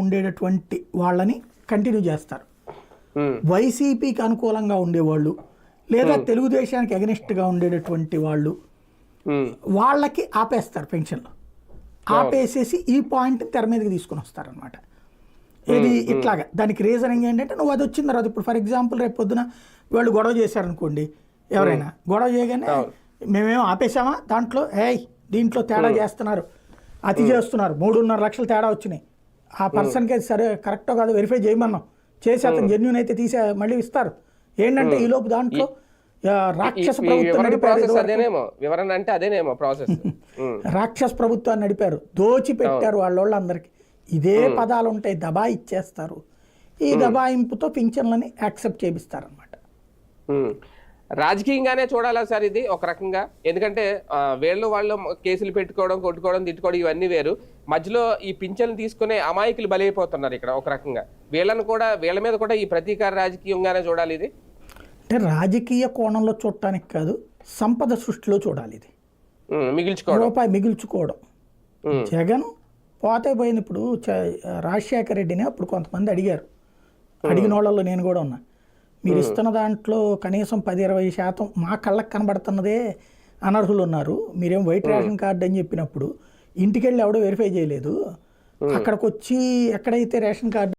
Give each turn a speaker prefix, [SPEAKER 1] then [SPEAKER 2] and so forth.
[SPEAKER 1] ఉండేటటువంటి వాళ్ళని కంటిన్యూ చేస్తారు. వైసీపీకి అనుకూలంగా ఉండేవాళ్ళు లేదా తెలుగుదేశానికి అగెనిస్ట్గా ఉండేటటువంటి వాళ్ళు వాళ్ళకి ఆపేస్తారు పెన్షన్లు. ఆపేసేసి ఈ పాయింట్ తెర మీదకి తీసుకొని వస్తారనమాట. ఇది ఇట్లాగా దానికి రీజనింగ్ ఏంటంటే నువ్వు అది వచ్చిన తర్వాత ఇప్పుడు ఫర్ ఎగ్జాంపుల్ రేపు పొద్దున వాళ్ళు గొడవ చేశారనుకోండి, ఎవరైనా గొడవ చేయగానే మేమేమో ఆపేసామా దాంట్లో దీంట్లో తేడా చేస్తున్నారు, అతి చేస్తున్నారు, 3.5 లక్షలు తేడా వచ్చినాయి, ఆ పర్సన్కి అది సరే కరెక్టో కాదో వెరిఫై చేయమన్నాం, చేసి అతను జెన్యూన్ అయితే తీసే మళ్ళీ ఇస్తారు. ఏంటంటే ఈ లోపు దాంట్లో రాక్షస ప్రభుత్వం రాక్షస ప్రభుత్వాన్ని నడిపారు, దోచి పెట్టారు వాళ్ళందరికీ. ఇదే పదాలు ఉంటాయి, దబా ఇచ్చేస్తారు. ఈ దబాయింపుతో పింఛన్లని యాక్సెప్ట్ చేపిస్తారనమాట.
[SPEAKER 2] రాజకీయంగానే చూడాలా సార్ ఇది ఒక రకంగా? ఎందుకంటే వాళ్ళు కేసులు పెట్టుకోవడం, కొట్టుకోవడం, తిట్టుకోవడం ఇవన్నీ వేరు. మధ్యలో ఈ పింఛన్లు తీసుకునే అమాయకులు బలైపోతున్నారు ఇక్కడ ఒక రకంగా. వీళ్ళ మీద కూడా ఈ ప్రతీకార రాజకీయంగానే చూడాలి ఇది.
[SPEAKER 1] అంటే రాజకీయ కోణంలో చూడటానికి కాదు, సంపద సృష్టిలో చూడాలి ఇది. రూపాయి మిగుల్చుకోవడం. జగన్ పోతే పోయింది. ఇప్పుడు రాజశేఖర రెడ్డిని అప్పుడు కొంతమంది అడిగారు, అడిగిన వాళ్ళలో నేను కూడా ఉన్నా, మీరు ఇస్తున్న దాంట్లో కనీసం 10-20% మా కళ్ళకు కనబడుతున్నదే అనర్హులు ఉన్నారు, మీరేం వైట్ రేషన్ కార్డు అని చెప్పినప్పుడు ఇంటికి వెళ్ళి ఎవడో వెరిఫై చేయలేదు, అక్కడికి వచ్చి ఎక్కడైతే రేషన్ కార్డు